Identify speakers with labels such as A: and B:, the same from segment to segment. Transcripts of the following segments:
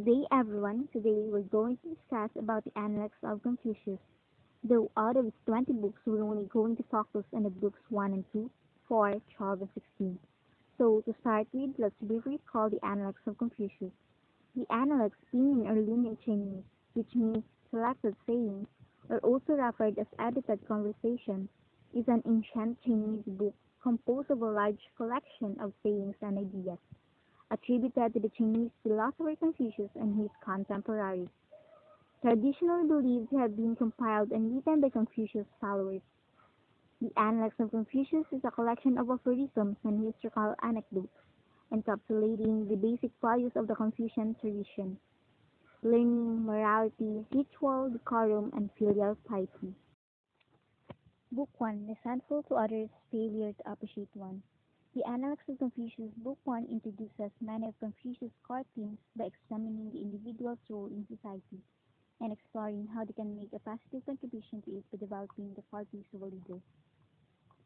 A: Good day, everyone. Today we're going to discuss about the Analects of Confucius. Though out of its 20 books, we're only going to focus on the books 1 and 2, 4, 12, and 16. So to start with, let's briefly recall the Analects of Confucius. The Analects, Pinyin or Lima in Chinese, which means selected sayings, or also referred as edited conversation, is an ancient Chinese book composed of a large collection of sayings and ideas attributed to the Chinese philosopher Confucius and his contemporaries, traditionally believed to have been compiled and written by Confucius' followers. The Analects of Confucius is a collection of aphorisms and historical anecdotes, encapsulating the basic values of the Confucian tradition: learning, morality, ritual, decorum, and filial piety. Book 1. Resentful to others, failure to appreciate one. The Analects of Confucius, Book 1, introduces many of Confucius' core themes by examining the individual's role in society and exploring how they can make a positive contribution to it by developing the qualities of a leader.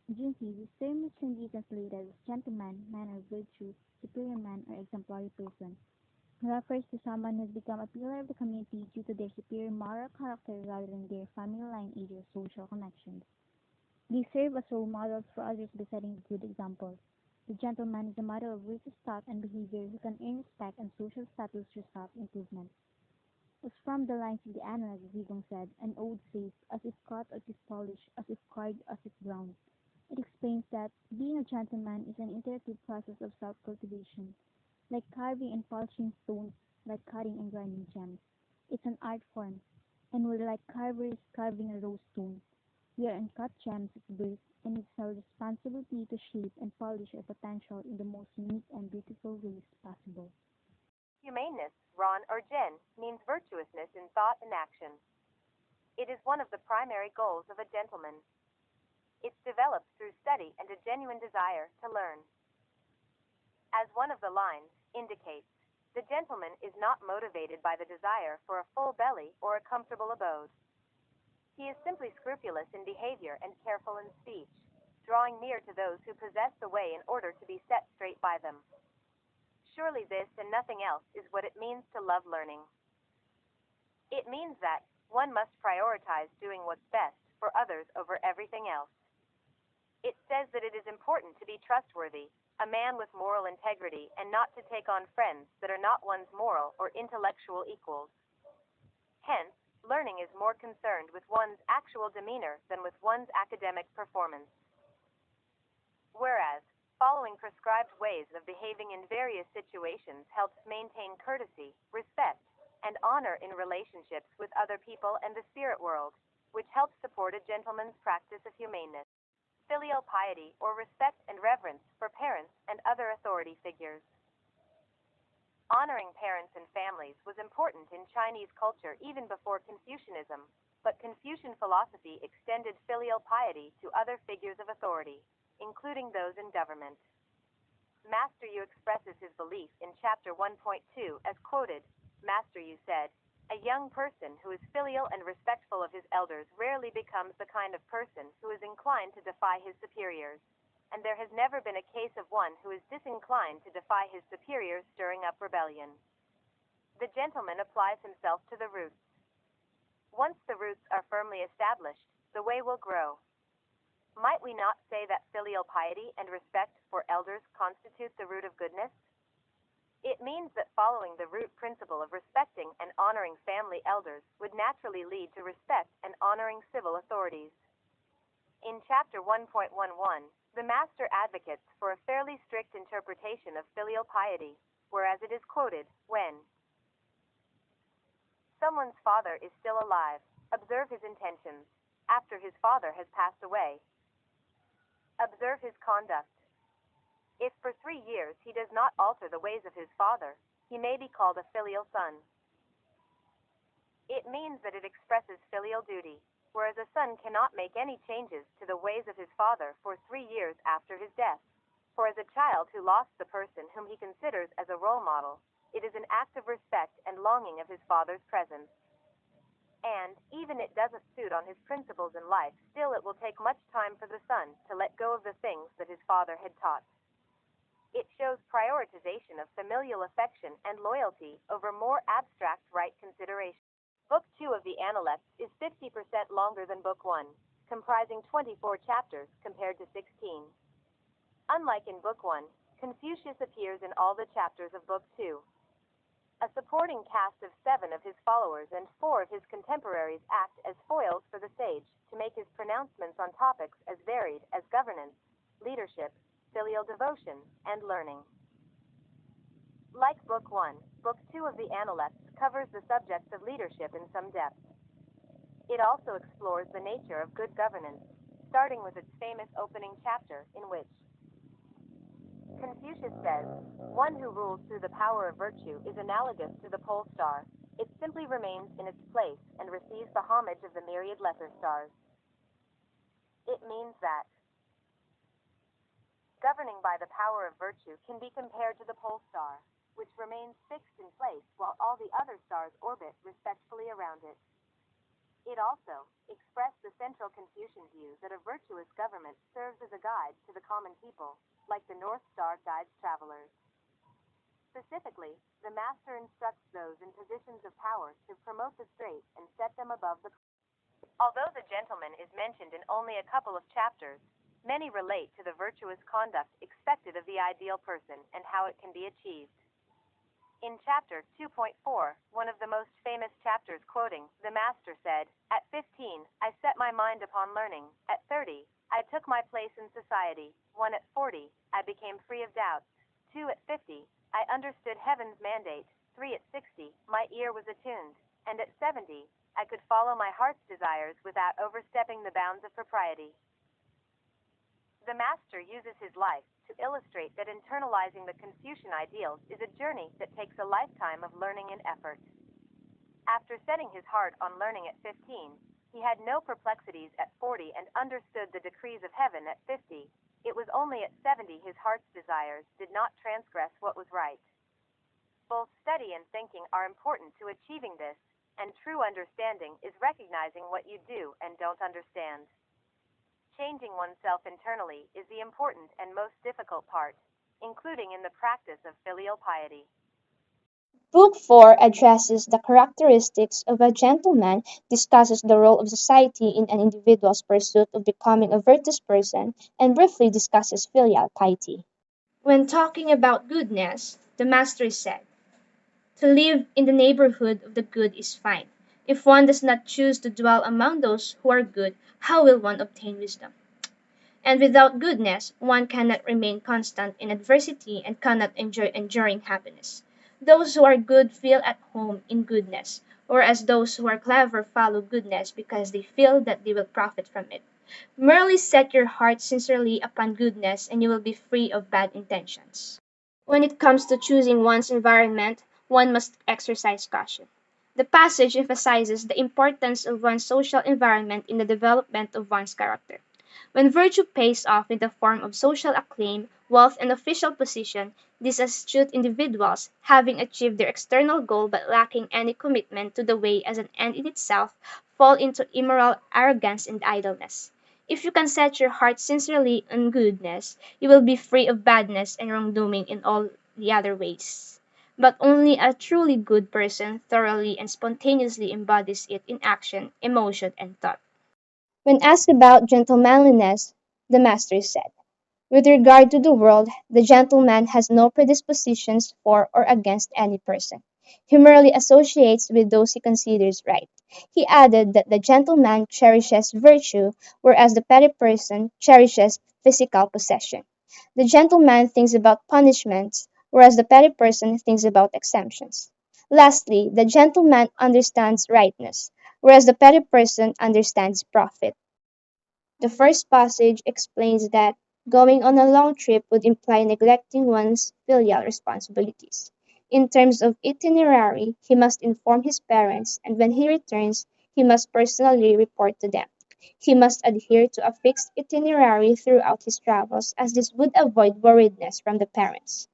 A: Junzi, this term which can be translated as gentleman, man of virtue, superior man, or exemplary person, refers to someone who has become a pillar of the community due to their superior moral character rather than their family line, age, or social connections. They serve as role models for others by setting good examples. The gentleman is a model of virtuous thought and behavior who can earn respect and social status through self-improvement. As from the lines of the Analects, Zigong said, an ode says, as if cut, as if polished, as if carved, as if ground. It explains that being a gentleman is an iterative process of self-cultivation, like carving and polishing stones, like cutting and grinding gems. It's an art form, and we're like carvers carving a rose stone. We are uncut gems at birth, and it's our responsibility to shape and polish our potential in the most unique and beautiful ways possible.
B: Humaneness, Ron or Jen, means virtuousness in thought and action. It is one of the primary goals of a gentleman. It's developed through study and a genuine desire to learn. As one of the lines indicates, the gentleman is not motivated by the desire for a full belly or a comfortable abode. He is simply scrupulous in behavior and careful in speech, drawing near to those who possess the way in order to be set straight by them. Surely this and nothing else is what it means to love learning. It means that one must prioritize doing what's best for others over everything else. It says that it is important to be trustworthy, a man with moral integrity, and not to take on friends that are not one's moral or intellectual equals. Hence, learning is more concerned with one's actual demeanor than with one's academic performance. Whereas, following prescribed ways of behaving in various situations helps maintain courtesy, respect, and honor in relationships with other people and the spirit world, which helps support a gentleman's practice of humaneness. Filial piety, or respect and reverence for parents and other authority figures. Honoring parents and families was important in Chinese culture even before Confucianism, but Confucian philosophy extended filial piety to other figures of authority, including those in government. Master Yu expresses his belief in Chapter 1.2 as quoted, Master Yu said, "A young person who is filial and respectful of his elders rarely becomes the kind of person who is inclined to defy his superiors. And there has never been a case of one who is disinclined to defy his superiors stirring up rebellion." The gentleman applies himself to the roots. Once the roots are firmly established, the way will grow. Might we not say that filial piety and respect for elders constitute the root of goodness? It means that following the root principle of respecting and honoring family elders would naturally lead to respect and honoring civil authorities. In Chapter 1.11, the Master advocates for a fairly strict interpretation of filial piety, whereas it is quoted, when someone's father is still alive, observe his intentions. After his father has passed away, observe his conduct. If for 3 years he does not alter the ways of his father, he may be called a filial son. It means that it expresses filial duty, whereas a son cannot make any changes to the ways of his father for 3 years after his death. For as a child who lost the person whom he considers as a role model, it is an act of respect and longing of his father's presence. And, even it doesn't suit on his principles in life, still it will take much time for the son to let go of the things that his father had taught. It shows prioritization of familial affection and loyalty over more abstract right considerations. Book 2 of the Analects is 50% longer than Book 1, comprising 24 chapters compared to 16. Unlike in Book 1, Confucius appears in all the chapters of Book 2. A supporting cast of 7 of his followers and 4 of his contemporaries act as foils for the sage to make his pronouncements on topics as varied as governance, leadership, filial devotion, and learning. Like Book 1, Book 2 of the Analects covers the subjects of leadership in some depth. It also explores the nature of good governance, starting with its famous opening chapter, in which Confucius says, "One who rules through the power of virtue is analogous to the pole star. It simply remains in its place and receives the homage of the myriad lesser stars." It means that governing by the power of virtue can be compared to the pole star, which remains fixed in place while all the other stars orbit respectfully around it. It also expressed the central Confucian view that a virtuous government serves as a guide to the common people, like the North Star guides travelers. Specifically, the master instructs those in positions of power to promote the straight and set them above the. Although the gentleman is mentioned in only a couple of chapters, many relate to the virtuous conduct expected of the ideal person and how it can be achieved. In chapter 2.4, one of the most famous chapters quoting, the master said, "At 15, I set my mind upon learning. At 30, I took my place in society. 1 at 40, I became free of doubts. 2 at 50, I understood heaven's mandate. 3 at 60, my ear was attuned. And at 70, I could follow my heart's desires without overstepping the bounds of propriety." The master uses his life to illustrate that internalizing the Confucian ideals is a journey that takes a lifetime of learning and effort. After setting his heart on learning at 15, he had no perplexities at 40 and understood the decrees of heaven at 50. It was only at 70 his heart's desires did not transgress what was right. Both study and thinking are important to achieving this, and true understanding is recognizing what you do and don't understand. Changing oneself internally is the important and most difficult part, including in the practice of filial piety.
C: Book 4 addresses the characteristics of a gentleman, discusses the role of society in an individual's pursuit of becoming a virtuous person, and briefly discusses filial piety. When talking about goodness, the master said, "To live in the neighborhood of the good is fine. If one does not choose to dwell among those who are good, how will one obtain wisdom? And without goodness, one cannot remain constant in adversity and cannot enjoy enduring happiness. Those who are good feel at home in goodness, whereas those who are clever follow goodness because they feel that they will profit from it. Merely set your heart sincerely upon goodness and you will be free of bad intentions." When it comes to choosing one's environment, one must exercise caution. The passage emphasizes the importance of one's social environment in the development of one's character. When virtue pays off in the form of social acclaim, wealth, and official position, these astute individuals, having achieved their external goal but lacking any commitment to the way as an end in itself, fall into immoral arrogance and idleness. If you can set your heart sincerely on goodness, you will be free of badness and wrongdoing in all the other ways. But only a truly good person thoroughly and spontaneously embodies it in action, emotion, and thought. When asked about gentlemanliness, the master said, "With regard to the world, the gentleman has no predispositions for or against any person. He merely associates with those he considers right." He added that the gentleman cherishes virtue, whereas the petty person cherishes physical possession. The gentleman thinks about punishments, whereas the petty person thinks about exemptions. Lastly, the gentleman understands rightness, whereas the petty person understands profit. The first passage explains that going on a long trip would imply neglecting one's filial responsibilities. In terms of itinerary, he must inform his parents, and when he returns, he must personally report to them. He must adhere to a fixed itinerary throughout his travels, as this would avoid worriedness from the parents.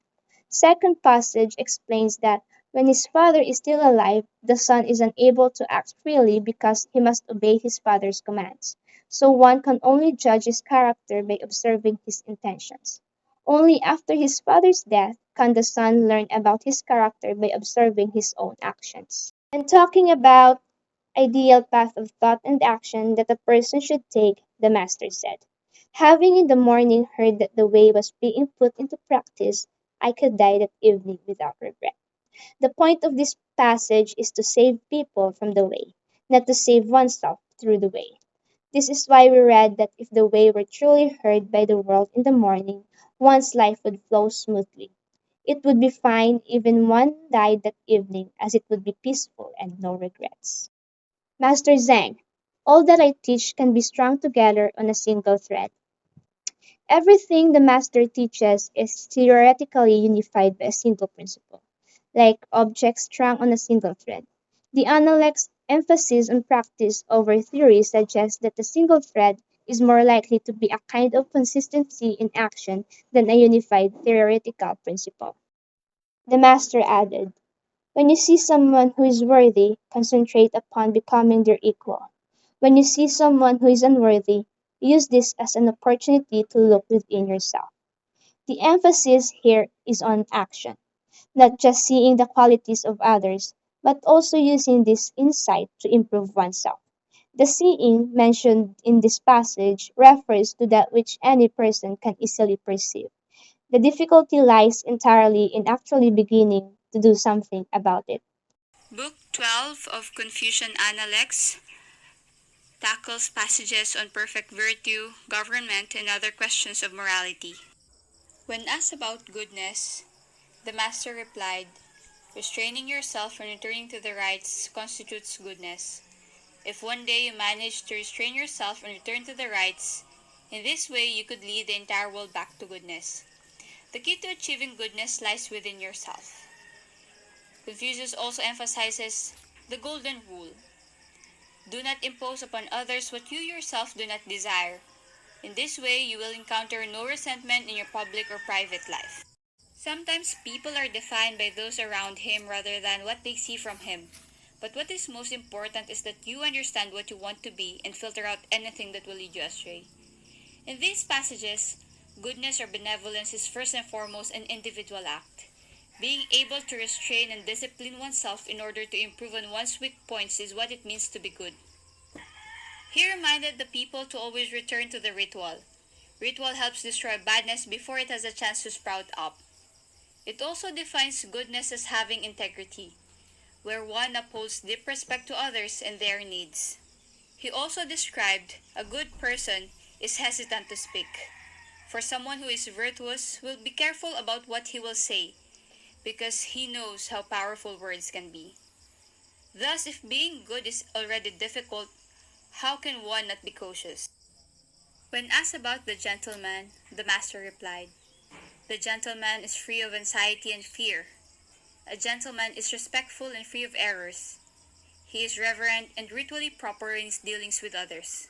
C: Second passage explains that when his father is still alive, the son is unable to act freely because he must obey his father's commands. So one can only judge his character by observing his intentions. Only after his father's death can the son learn about his character by observing his own actions. And talking about ideal path of thought and action that a person should take, the master said. Having in the morning heard that the way was being put into practice, I could die that evening without regret. The point of this passage is to save people from the way, not to save oneself through the way. This is why we read that if the way were truly heard by the world in the morning, one's life would flow smoothly. It would be fine even one died that evening, as it would be peaceful and no regrets. Master Zhang, all that I teach can be strung together on a single thread. Everything the master teaches is theoretically unified by a single principle, like objects strung on a single thread. The Analects' emphasis on practice over theory suggests that a single thread is more likely to be a kind of consistency in action than a unified theoretical principle. The master added, when you see someone who is worthy, concentrate upon becoming their equal. When you see someone who is unworthy, use this as an opportunity to look within yourself. The emphasis here is on action, not just seeing the qualities of others, but also using this insight to improve oneself. The seeing mentioned in this passage refers to that which any person can easily perceive. The difficulty lies entirely in actually beginning to do something about it.
D: Book 12 of Confucian Analects tackles passages on perfect virtue, government, and other questions of morality. When asked about goodness, the master replied, restraining yourself from returning to the rights constitutes goodness. If one day you manage to restrain yourself and return to the rights, in this way you could lead the entire world back to goodness. The key to achieving goodness lies within yourself. Confucius also emphasizes the golden rule. Do not impose upon others what you yourself do not desire. In this way, you will encounter no resentment in your public or private life. Sometimes people are defined by those around him rather than what they see from him. But what is most important is that you understand what you want to be and filter out anything that will lead you astray. In these passages, goodness or benevolence is first and foremost an individual act. Being able to restrain and discipline oneself in order to improve on one's weak points is what it means to be good. He reminded the people to always return to the ritual. Ritual helps destroy badness before it has a chance to sprout up. It also defines goodness as having integrity, where one upholds deep respect to others and their needs. He also described a good person is hesitant to speak. For someone who is virtuous will be careful about what he will say, because he knows how powerful words can be. Thus, if being good is already difficult, how can one not be cautious? When asked about the gentleman, the master replied, the gentleman is free of anxiety and fear. A gentleman is respectful and free of errors. He is reverent and ritually proper in his dealings with others.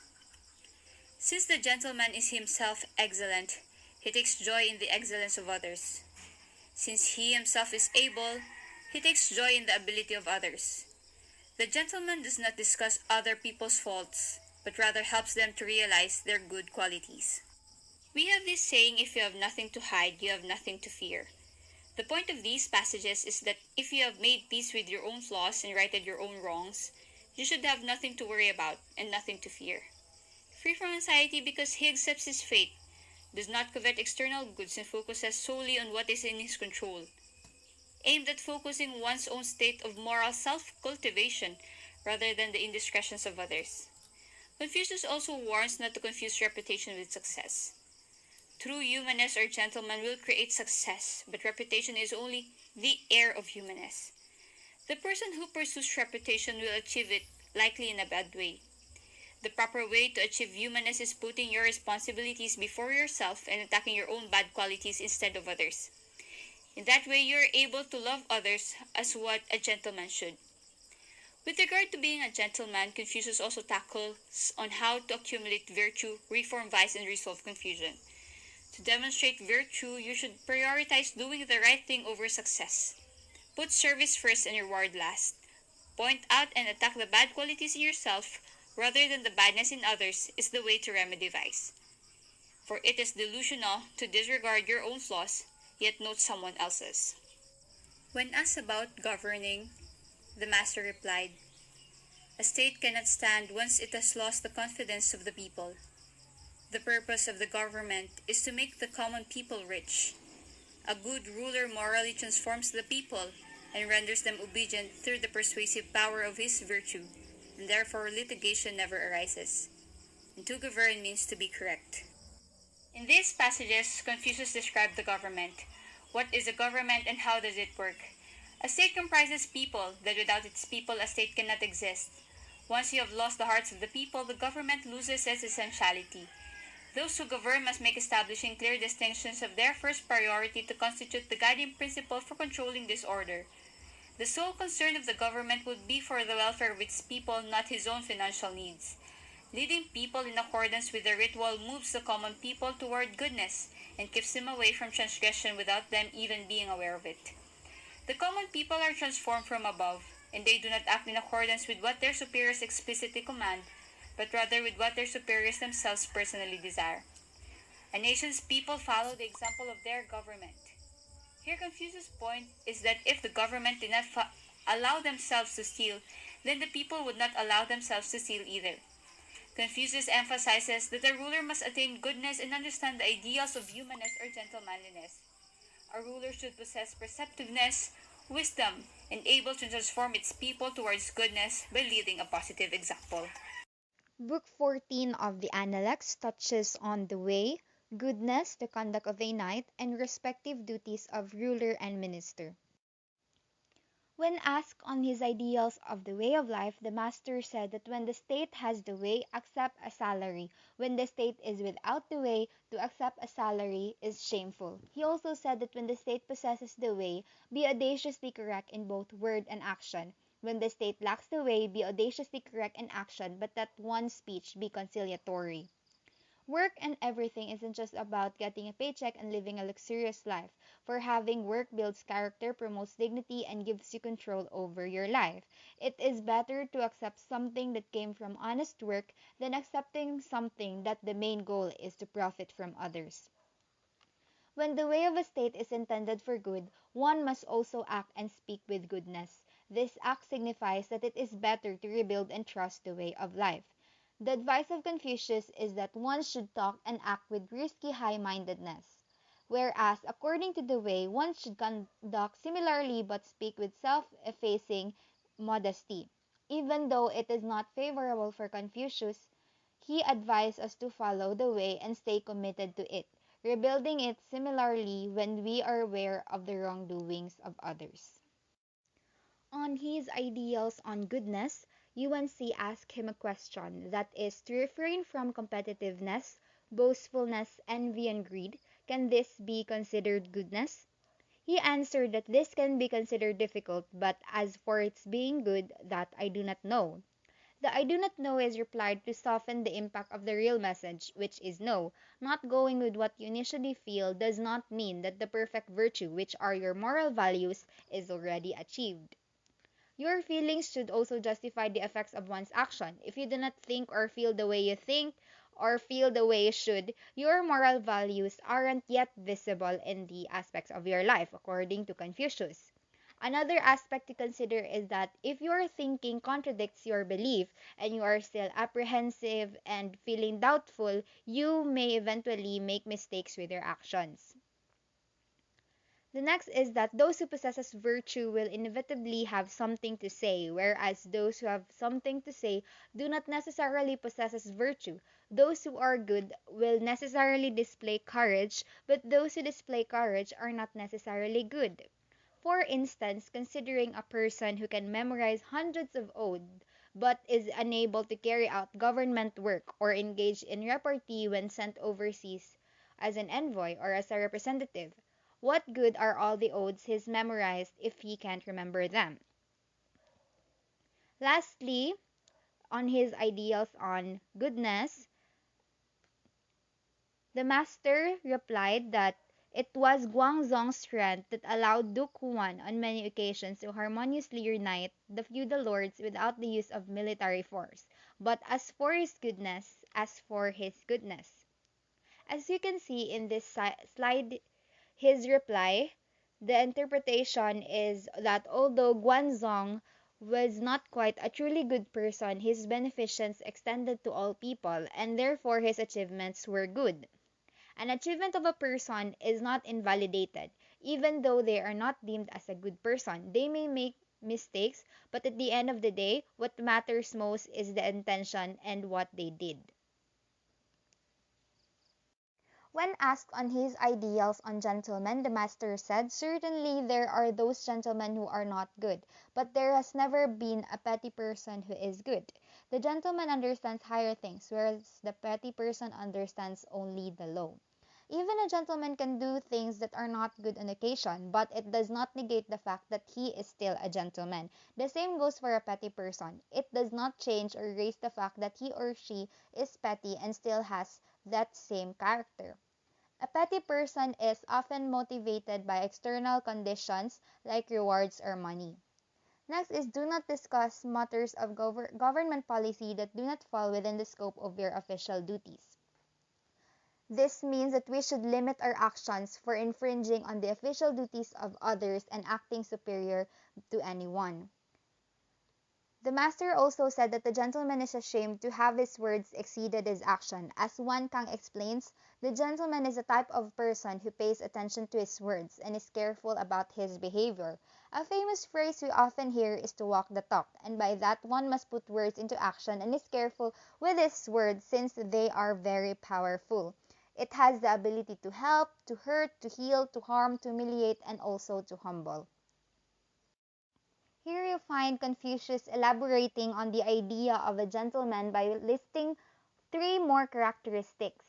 D: Since the gentleman is himself excellent, he takes joy in the excellence of others. Since he himself is able, he takes joy in the ability of others. The gentleman does not discuss other people's faults, but rather helps them to realize their good qualities. We have this saying, if you have nothing to hide, you have nothing to fear. The point of these passages is that if you have made peace with your own flaws and righted your own wrongs, you should have nothing to worry about and nothing to fear. Free from anxiety because he accepts his fate, does not covet external goods and focuses solely on what is in his control. Aimed at focusing one's own state of moral self-cultivation rather than the indiscretions of others. Confucius also warns not to confuse reputation with success. True humanness or gentleman will create success, but reputation is only the heir of humanness. The person who pursues reputation will achieve it, likely in a bad way. The proper way to achieve humanness is putting your responsibilities before yourself and attacking your own bad qualities instead of others. In that way, you are able to love others as what a gentleman should. With regard to being a gentleman, Confucius also tackles on how to accumulate virtue, reform vice, and resolve confusion. To demonstrate virtue, you should prioritize doing the right thing over success. Put service first and reward last. Point out and attack the bad qualities in yourself rather than the badness in others is the way to remedy vice. for it is delusional to disregard your own flaws, yet note someone else's. When asked about governing, the master replied, "A state cannot stand once it has lost the confidence of the people. The purpose of the government is to make the common people rich. A good ruler morally transforms the people and renders them obedient through the persuasive power of his virtue, and therefore litigation never arises. And to govern means to be correct." In these passages, Confucius described the government. What is a government and how does it work? A state comprises people, that without its people a state cannot exist. Once you have lost the hearts of the people, the government loses its essentiality. Those who govern must make establishing clear distinctions of their first priority to constitute the guiding principle for controlling this order. The sole concern of the government would be for the welfare of its people, not his own financial needs. Leading people in accordance with the ritual moves the common people toward goodness and keeps them away from transgression without them even being aware of it. The common people are transformed from above, and they do not act in accordance with what their superiors explicitly command, but rather with what their superiors themselves personally desire. A nation's people follow the example of their government. Here Confucius' point is that if the government did not allow themselves to steal, then the people would not allow themselves to steal either. Confucius emphasizes that the ruler must attain goodness and understand the ideals of humanness or gentlemanliness. A ruler should possess perceptiveness, wisdom, and able to transform its people towards goodness by leading a positive example.
E: Book 14 of the Analects touches on the way, goodness, the conduct of a knight, and respective duties of ruler and minister. When asked on his ideals of the way of life, the master said that when the state has the way, accept a salary. When the state is without the way, to accept a salary is shameful. He also said that when the state possesses the way, be audaciously correct in both word and action. When the state lacks the way, be audaciously correct in action, but let one's speech be conciliatory. Work and everything isn't just about getting a paycheck and living a luxurious life, for having work builds character, promotes dignity, and gives you control over your life. It is better to accept something that came from honest work than accepting something that the main goal is to profit from others. When the way of a state is intended for good, one must also act and speak with goodness. This act signifies that it is better to rebuild and trust the way of life. The advice of Confucius is that one should talk and act with risky high-mindedness, whereas according to the way, one should conduct similarly but speak with self-effacing modesty. Even though it is not favorable for Confucius, he advised us to follow the way and stay committed to it, rebuilding it similarly when we are aware of the wrongdoings of others. On his ideals on goodness, UNC asked him a question, that is, to refrain from competitiveness, boastfulness, envy, and greed. Can this be considered goodness? He answered that this can be considered difficult, but as for its being good, that I do not know. The I do not know is replied to soften the impact of the real message, which is no. Not going with what you initially feel does not mean that the perfect virtue, which are your moral values, is already achieved. Your feelings should also justify the effects of one's action. If you do not think or feel the way you think or feel the way you should, your moral values aren't yet visible in the aspects of your life, according to Confucius. Another aspect to consider is that if your thinking contradicts your belief and you are still apprehensive and feeling doubtful, you may eventually make mistakes with your actions. The next is that those who possess virtue will inevitably have something to say, whereas those who have something to say do not necessarily possess virtue. Those who are good will necessarily display courage, but those who display courage are not necessarily good. For instance, considering a person who can memorize hundreds of odes but is unable to carry out government work or engage in repartee when sent overseas as an envoy or as a representative. What good are all the odes he's memorized if he can't remember them? Lastly, on his ideals on goodness, the master replied that it was Guangzong's strength that allowed Duke Huan on many occasions to harmoniously unite the feudal lords without the use of military force. But as for his goodness, As you can see in this slide, his reply, the interpretation is that although Guanzong was not quite a truly good person, his beneficence extended to all people, and therefore his achievements were good. An achievement of a person is not invalidated, even though they are not deemed as a good person. They may make mistakes, but at the end of the day, what matters most is the intention and what they did. When asked on his ideals on gentlemen, the master said, "Certainly there are those gentlemen who are not good, but there has never been a petty person who is good. The gentleman understands higher things, whereas the petty person understands only the low." Even a gentleman can do things that are not good on occasion, but it does not negate the fact that he is still a gentleman. The same goes for a petty person. It does not change or erase the fact that he or she is petty and still has that same character. A petty person is often motivated by external conditions like rewards or money. Next is, do not discuss matters of government policy that do not fall within the scope of your official duties. This means that we should limit our actions for infringing on the official duties of others and acting superior to anyone. The master also said that the gentleman is ashamed to have his words exceeded his action. As Wan Kang explains, the gentleman is a type of person who pays attention to his words and is careful about his behavior. A famous phrase we often hear is to walk the talk, and by that one must put words into action and is careful with his words since they are very powerful. It has the ability to help, to hurt, to heal, to harm, to humiliate, and also to humble. Here you find Confucius elaborating on the idea of a gentleman by listing three more characteristics.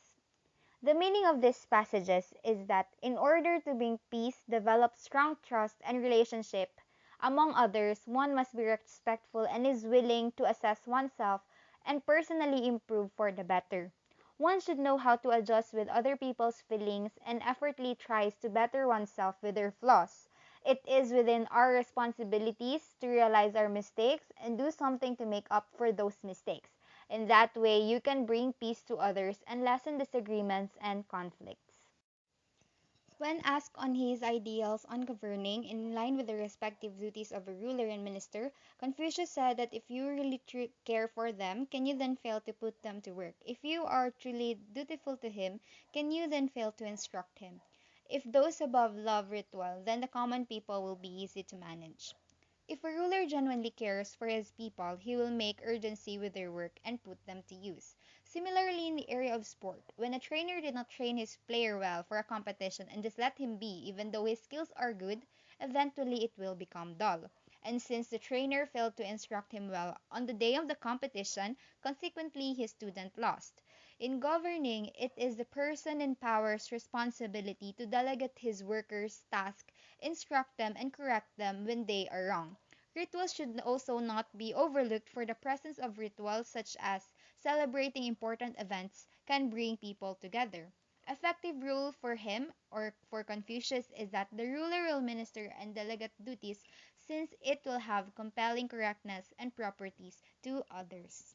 E: The meaning of these passages is that in order to bring peace, develop strong trust and relationship among others, one must be respectful and is willing to assess oneself and personally improve for the better. One should know how to adjust with other people's feelings and effortlessly tries to better oneself with their flaws. It is within our responsibilities to realize our mistakes and do something to make up for those mistakes. In that way, you can bring peace to others and lessen disagreements and conflicts. When asked on his ideals on governing in line with the respective duties of a ruler and minister, Confucius said that if you really care for them, can you then fail to put them to work? If you are truly dutiful to him, can you then fail to instruct him? If those above love ritual, then the common people will be easy to manage. If a ruler genuinely cares for his people, he will make urgency with their work and put them to use. Similarly, in the area of sport, when a trainer did not train his player well for a competition and just let him be, even though his skills are good, eventually it will become dull. And since the trainer failed to instruct him well on the day of the competition, consequently his student lost. In governing, it is the person in power's responsibility to delegate his workers' tasks, instruct them, and correct them when they are wrong. Rituals should also not be overlooked, for the presence of rituals such as celebrating important events can bring people together. Effective rule for him or for Confucius is that the ruler will minister and delegate duties since it will have compelling correctness and properties to others.